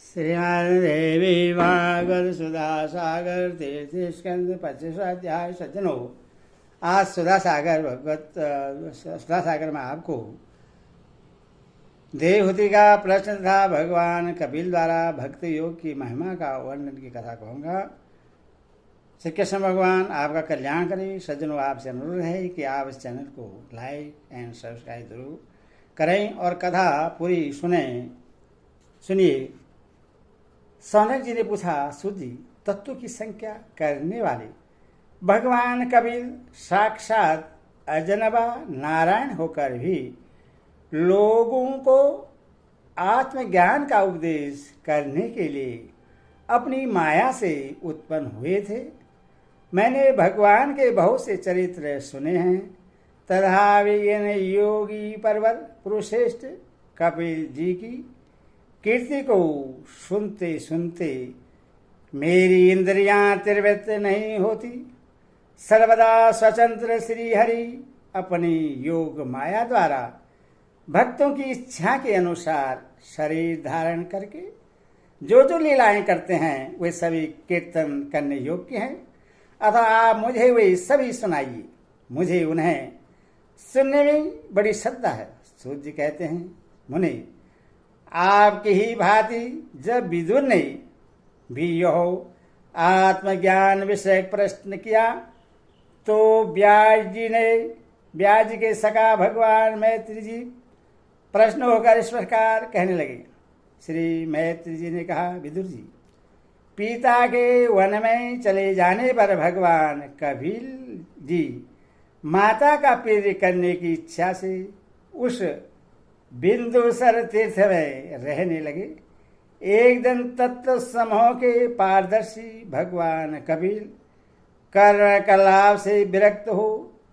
श्रीमद्देवी भागवत सुधा सागर तीर्थ स्कंद 25वां अध्याय। सज्जनों, आज सुधा सागर सुधा सागर में आपको देवहूति का प्रश्न था भगवान कपिल द्वारा भक्ति योग की महिमा का वर्णन की कथा कहूँगा। श्री कृष्ण भगवान आपका कल्याण करें। सज्जनों, आपसे अनुरोध है कि आप इस चैनल को लाइक एंड सब्सक्राइब जरूर करें और कथा पूरी सुनिए। सौनक जी ने पूछा, सूत जी, तत्व की संख्या करने वाले भगवान कपिल साक्षात अजनबा नारायण होकर भी लोगों को आत्मज्ञान का उपदेश करने के लिए अपनी माया से उत्पन्न हुए थे। मैंने भगवान के बहुत से चरित्र सुने हैं, तथापि योगी पर्वत पुरुषश्रेष्ठ कपिल जी की कीर्ति को सुनते सुनते मेरी इंद्रियां त्रिवृत्त नहीं होती। सर्वदा स्वतंत्र श्री हरि अपनी योग माया द्वारा भक्तों की इच्छा के अनुसार शरीर धारण करके जो लीलाएं करते हैं वे सभी कीर्तन करने योग्य हैं। अतः आप मुझे वे सभी सुनाइए, मुझे उन्हें सुनने में बड़ी श्रद्धा है। सूत जी कहते हैं, मुनि, आपकी ही भांति जब विदुर ने भी यह आत्मज्ञान विषय प्रश्न किया तो व्यास जी के सखा भगवान मैत्री जी प्रश्न होकर इस प्रकार कहने लगे। श्री मैत्री जी ने कहा, विदुर जी, पिता के वन में चले जाने पर भगवान कपिल जी माता का प्रिय करने की इच्छा से उस बिंदुसर तीर्थ में रहने लगे। एक दिन तत्व समूह के पारदर्शी भगवान कपिल कर्ण कलाप से विरक्त हो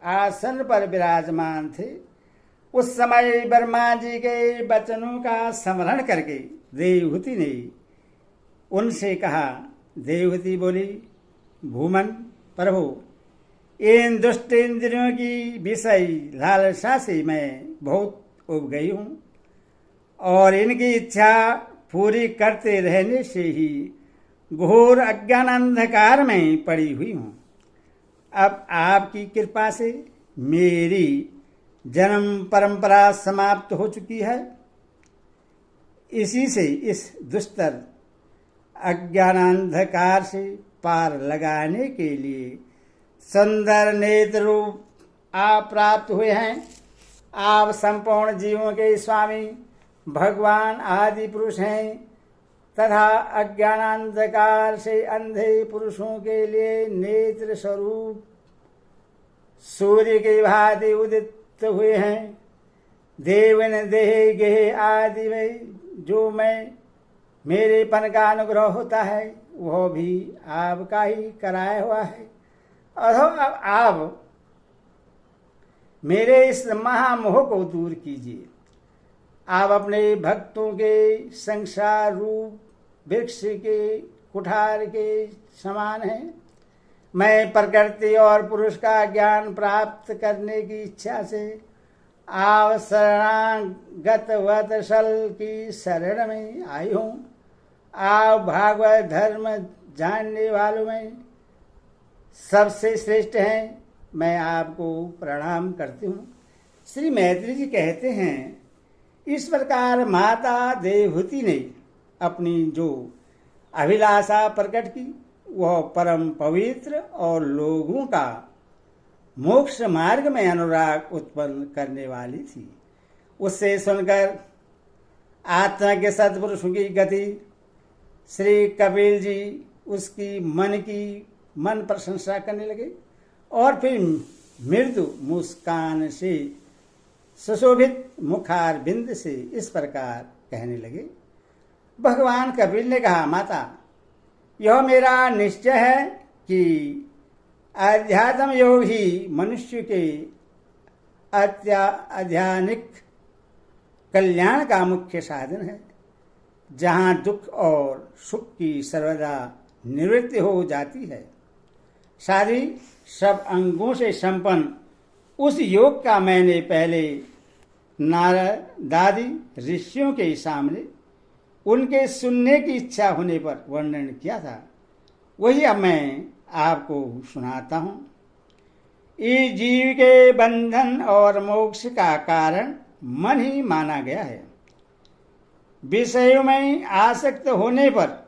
आसन पर विराजमान थे। उस समय ब्रह्मा जी के वचनों का स्मरण करके देवहूति ने उनसे कहा। देवहूति बोली, भूमन प्रभु, इन दुष्ट इंद्रियों की विषय लालसा से मैं बहुत उब गई हूँ और इनकी इच्छा पूरी करते रहने से ही घोर अज्ञान अंधकार में पड़ी हुई हूँ। अब आपकी कृपा से मेरी जन्म परंपरा समाप्त हो चुकी है। इसी से इस दुस्तर अज्ञानांधकार से पार लगाने के लिए सुंदर नेत्र रूप आप प्राप्त हुए हैं। आप संपूर्ण जीवों के स्वामी भगवान आदि पुरुष हैं तथा अज्ञानांधकार से अंधे पुरुषों के लिए नेत्र स्वरूप सूर्य के भांति उदित हुए हैं। देवन देह गेह आदि में जो मेरेपन का अनुग्रह होता है वह भी आपका ही कराया हुआ है। अथवा आप मेरे इस महामोह को दूर कीजिए। आप अपने भक्तों के संसार रूप वृक्ष के कुठार के समान हैं। मैं प्रकृति और पुरुष का ज्ञान प्राप्त करने की इच्छा से आप शरणागत वत्सल की शरण में आई हूँ। आप भागवत धर्म जानने वालों में सबसे श्रेष्ठ हैं। मैं आपको प्रणाम करती हूँ। श्री मैत्री जी कहते हैं, इस प्रकार माता देवहूति ने अपनी जो अभिलाषा प्रकट की वह परम पवित्र और लोगों का मोक्ष मार्ग में अनुराग उत्पन्न करने वाली थी। उससे सुनकर आत्मा के सत्पुरुषों की गति श्री कपिल जी उसकी मन प्रशंसा करने लगे और फिर मृदु मुस्कान से सुशोभित मुखार बिंद से इस प्रकार कहने लगे। भगवान कपिल ने कहा, माता, यह मेरा निश्चय है कि अध्यात्म योग ही मनुष्य के आध्यात्मिक कल्याण का मुख्य साधन है। जहाँ दुख और सुख की सर्वदा निवृत्ति हो जाती है। सारी सब अंगों से संपन्न उस योग का मैंने पहले नारद दादी ऋषियों के सामने उनके सुनने की इच्छा होने पर वर्णन किया था, वही अब मैं आपको सुनाता हूं। इस जीव के बंधन और मोक्ष का कारण मन ही माना गया है। विषयों में आसक्त होने पर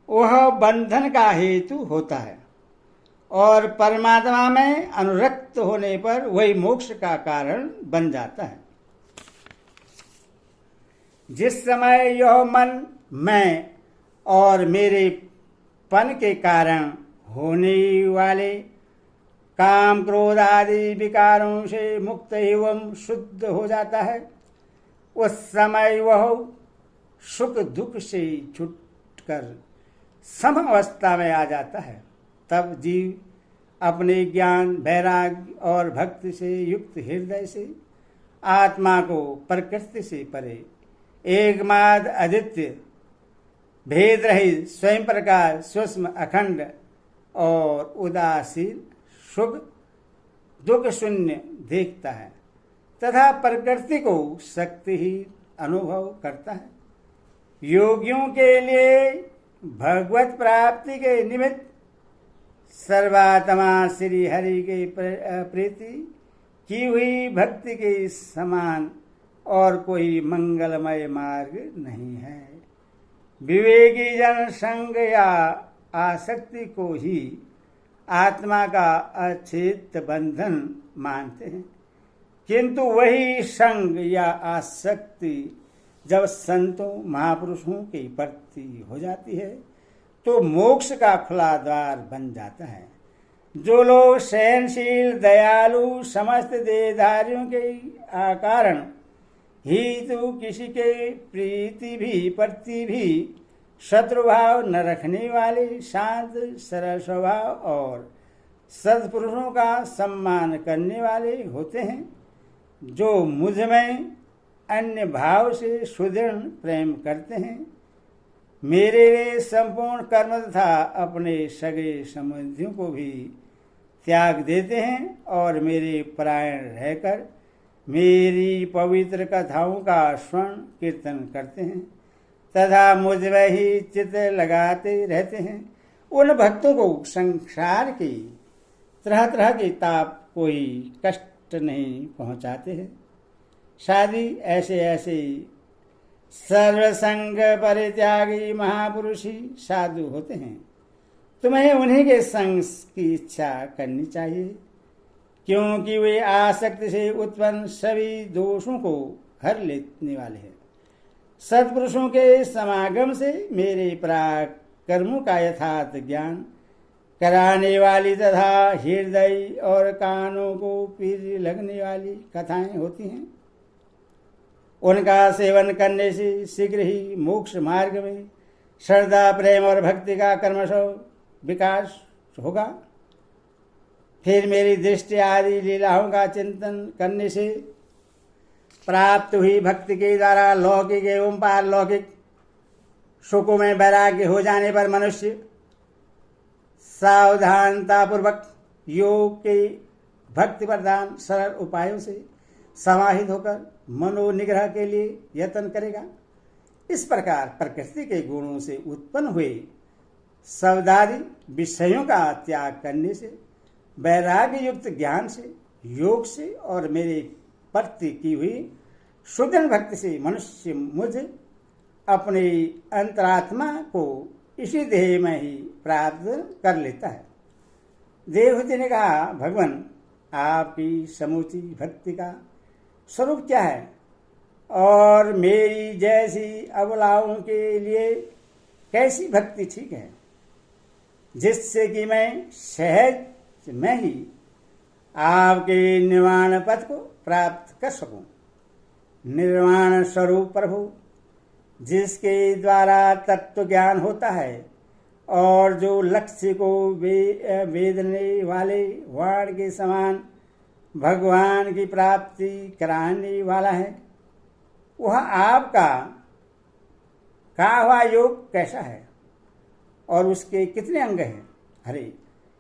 वह बंधन का हेतु होता है और परमात्मा में अनुरक्त होने पर वही मोक्ष का कारण बन जाता है। जिस समय यह मन मैं और मेरे पन के कारण होने वाले काम क्रोध आदि विकारों से मुक्त एवं शुद्ध हो जाता है, उस समय वह सुख दुख से छूटकर सम अवस्था में आ जाता है। तब जीव अपने ज्ञान वैराग्य और भक्ति से युक्त हृदय से आत्मा को प्रकृति से परे एकमात्र अद्वितीय भेद रहित स्वयं प्रकाश सूक्ष्म अखंड और उदासीन सुख दुख शून्य देखता है तथा प्रकृति को शक्ति ही अनुभव करता है। योगियों के लिए भगवत प्राप्ति के निमित्त सर्वात्मा श्री हरि के प्रीति की हुई भक्ति के समान और कोई मंगलमय मार्ग नहीं है। विवेकी जन संग या आसक्ति को ही आत्मा का अछेद बंधन मानते हैं, किंतु वही संग या आसक्ति जब संतों महापुरुषों के प्रति हो जाती है तो मोक्ष का खुला द्वार बन जाता है। जो लोग सहनशील दयालु समस्त देहधारियों के कारण ही तो किसी के प्रीति भी प्रति भी शत्रुभाव न रखने वाले शांत सरल स्वभाव और सत्पुरुषों का सम्मान करने वाले होते हैं, जो मुझ में अन्य भाव से सुदृढ़ प्रेम करते हैं, मेरे लिए संपूर्ण कर्म तथा अपने सगे संबंधियों को भी त्याग देते हैं और मेरे परायण रहकर मेरी पवित्र कथाओं का स्मरण कीर्तन करते हैं तथा मुझ में ही चित्त लगाते रहते हैं। उन भक्तों को संसार के तरह तरह के ताप कोई कष्ट नहीं पहुंचाते हैं। शादी ऐसे ऐसे सर्वसंग परित्यागी महापुरुष ही साधु होते हैं। तुम्हें उन्हीं के संग की इच्छा करनी चाहिए, क्योंकि वे आसक्ति से उत्पन्न सभी दोषों को हर लेने वाले हैं। सत्पुरुषों के समागम से मेरे पराक्रमों का यथार्थ ज्ञान कराने वाली तथा हृदय और कानों को पीर लगने वाली कथाएं होती हैं। उनका सेवन करने से शीघ्र ही मोक्ष मार्ग में श्रद्धा प्रेम और भक्ति का क्रमशः विकास होगा। फिर मेरी दृष्टि आदि लीलाओं का चिंतन करने से प्राप्त हुई भक्ति के द्वारा लौकिक एवं पारलौकिक सुखों में वैराग्य हो जाने पर मनुष्य सावधानता पूर्वक योग के भक्ति प्रदान सरल उपायों से समाहित होकर मनोनिग्रह के लिए यत्न करेगा। इस प्रकार प्रकृति के गुणों से उत्पन्न हुए शब्दादि विषयों का त्याग करने से, वैराग्य युक्त ज्ञान से, योग से और मेरे प्रति की हुई सुदृढ़ भक्ति से मनुष्य मुझ अपने अंतरात्मा को इसी देह में ही प्राप्त कर लेता है। देवहूति ने कहा, भगवान आपकी समूची भक्ति का स्वरूप क्या है और मेरी जैसी अबलाओं के लिए कैसी भक्ति ठीक है, जिससे कि मैं सहज में ही आपके निर्वाण पथ को प्राप्त कर सकूं। निर्वाण स्वरूप प्रभु, जिसके द्वारा तत्व ज्ञान होता है और जो लक्ष्य को वेदने वाले वाण के समान भगवान की प्राप्ति कराने वाला है, वह आपका कहा हुआ योग कैसा है और उसके कितने अंग हैं। अरे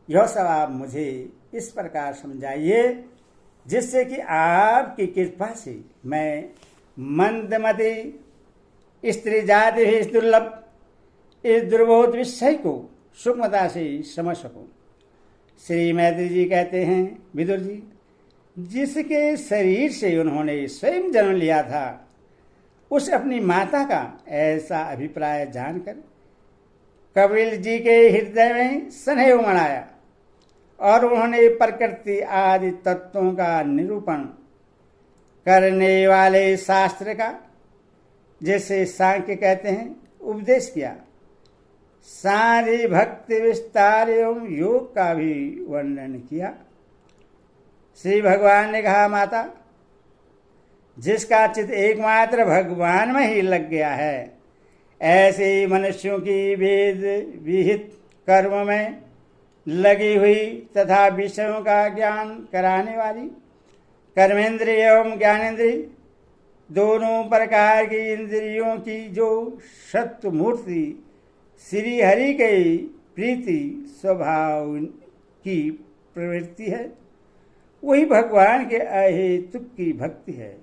यह सब आप मुझे इस प्रकार समझाइए जिससे कि आपकी कृपा से मैं मंदमति स्त्री जाति भी इस दुर्लभ इस दुर्बोध विषय को सूक्ष्मता से समझ सको। श्री मैत्री जी कहते हैं, विदुर जी, जिसके शरीर से उन्होंने स्वयं जन्म लिया था, उस अपनी माता का ऐसा अभिप्राय जानकर कपिल जी के हृदय में स्नेह मनाया और उन्होंने प्रकृति आदि तत्वों का निरूपण करने वाले शास्त्र का, जैसे सांख्य कहते हैं, उपदेश किया। साथ ही भक्ति विस्तार एवं योग का भी वर्णन किया। श्री भगवान ने कहा, माता, जिसका चित्त एकमात्र भगवान में ही लग गया है, ऐसे मनुष्यों की वेद विहित कर्म में लगी हुई तथा विषयों का ज्ञान कराने वाली कर्मेंद्रिय एवं ज्ञानेन्द्रिय दोनों प्रकार की इंद्रियों की जो सत्व मूर्ति श्री हरि के प्रीति स्वभाव की प्रवृत्ति है, वही भगवान के अहेतुक की भक्ति है।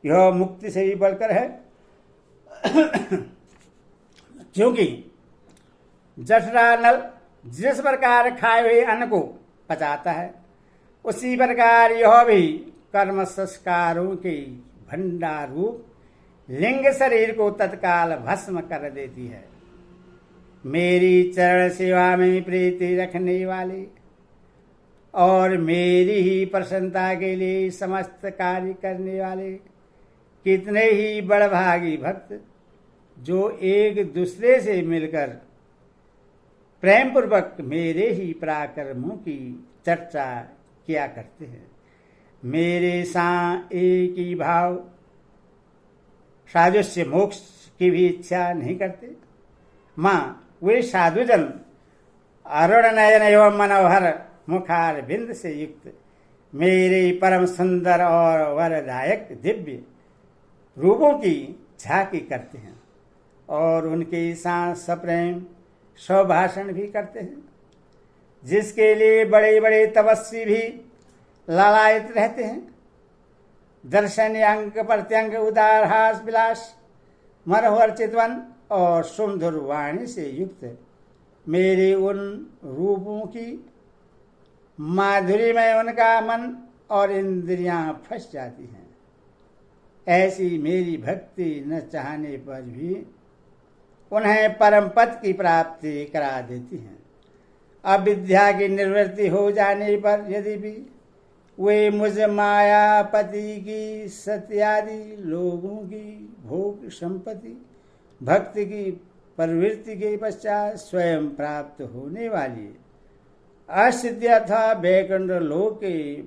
यह मुक्ति से ही बढ़कर है, क्योंकि जठरा नल जिस प्रकार खाए हुए अन्न को पचाता है, उसी प्रकार यह भी कर्म संस्कारों के भंडार रूप लिंग शरीर को तत्काल भस्म कर देती है। मेरी चरण सेवा में प्रीति रखने वाले और मेरी ही प्रसन्नता के लिए समस्त कार्य करने वाले कितने ही बड़भागी भक्त, जो एक दूसरे से मिलकर प्रेम पूर्वक मेरे ही पराक्रमों की चर्चा किया करते हैं, मेरे साथ एक ही भाव साजुष्य मोक्ष की भी इच्छा नहीं करते। माँ, वे साधुजन अरुण नयन एवं मनोहर मुखार बिंद से युक्त मेरे परम सुंदर और वरदायक दिव्य रूपों की झांकी करते हैं और उनके साथ सप्रेम स्वभाषण भी करते हैं, जिसके लिए बड़े बड़े तपस्वी भी लालायित रहते हैं। दर्शन अंक प्रत्यंग उदार हास विलास मनोहर चितवन और सुमधुर वाणी से युक्त मेरे उन रूपों की माधुरी में उनका मन और इंद्रियां फंस जाती हैं। ऐसी मेरी भक्ति न चाहने पर भी उन्हें परम पद की प्राप्ति करा देती हैं। अविद्या की निवृत्ति हो जाने पर यदि भी वे मुझ मायापति की सत्यादि लोगों की भोग संपत्ति भक्ति की प्रवृत्ति के पश्चात स्वयं प्राप्त होने वाली असिद्ध अथवा वैकुंठ लोक के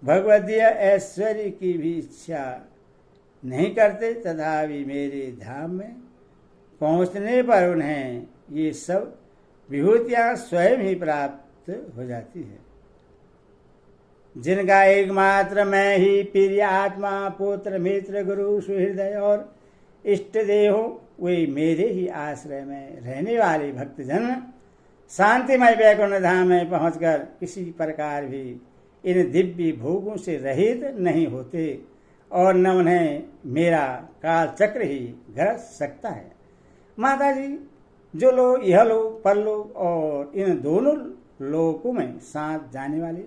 भगवदीय ऐश्वर्य की भी इच्छा नहीं करते, तथापि मेरे धाम में पहुंचने पर उन्हें ये सब विभूतियां स्वयं ही प्राप्त हो जाती है। जिनका एकमात्र मैं ही प्रिय आत्मा पुत्र मित्र गुरु सुहृदय और इष्ट देव हो, वे मेरे ही आश्रय में रहने वाले भक्तजन शांतिमय वैकुंठ धाम में पहुंचकर किसी प्रकार भी इन दिव्य भोगों से रहित नहीं होते और न उन्हें मेरा काल चक्र ही ग्रस सकता है। माता जी, जो लोग यह लोग परलोक और इन दोनों लोकों में साथ जाने वाले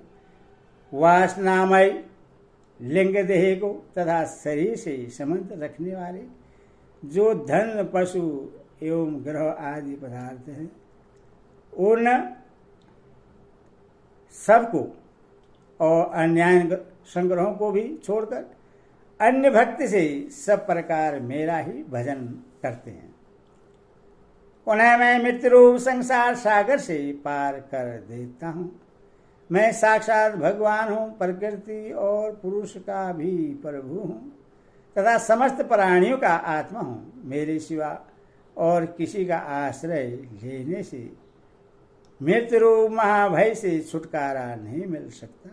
वासनामय लिंग देह को तथा शरीर से संबंध रखने वाले जो धन पशु एवं ग्रह आदि पदार्थ हैं, उन सबको और अन्य संग्रहों को भी छोड़कर अन्य भक्ति से सब प्रकार मेरा ही भजन करते हैं। उन्हें मैं मृत्यु रूप संसार सागर से पार कर देता हूँ। मैं साक्षात भगवान हूँ, प्रकृति और पुरुष का भी प्रभु हूँ तथा समस्त प्राणियों का आत्मा हूँ। मेरे सिवा और किसी का आश्रय लेने से मृत्यु रूप महाभय से छुटकारा नहीं मिल सकता।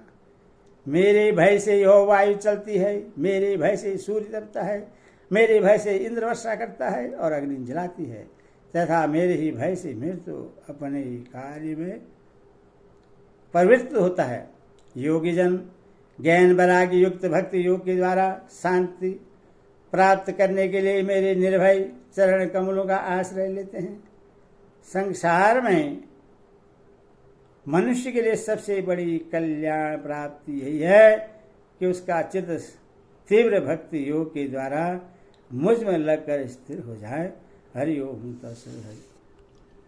मेरे भय से यह वायु चलती है, मेरे भय से सूर्य तपता है, मेरे भय से इंद्र वर्षा करता है और अग्नि जलाती है, तथा मेरे ही भय से मृत्यु अपने कार्य में प्रवृत्त होता है। योगी जन ज्ञान वैराग्य युक्त भक्ति योग के द्वारा शांति प्राप्त करने के लिए मेरे निर्भय चरण कमलों का आश्रय लेते हैं। संसार में मनुष्य के लिए सबसे बड़ी कल्याण प्राप्ति यही है कि उसका चित्त तीव्र भक्ति योग के द्वारा मुझ में लगकर स्थिर हो जाए। हरि ओम तत्सत।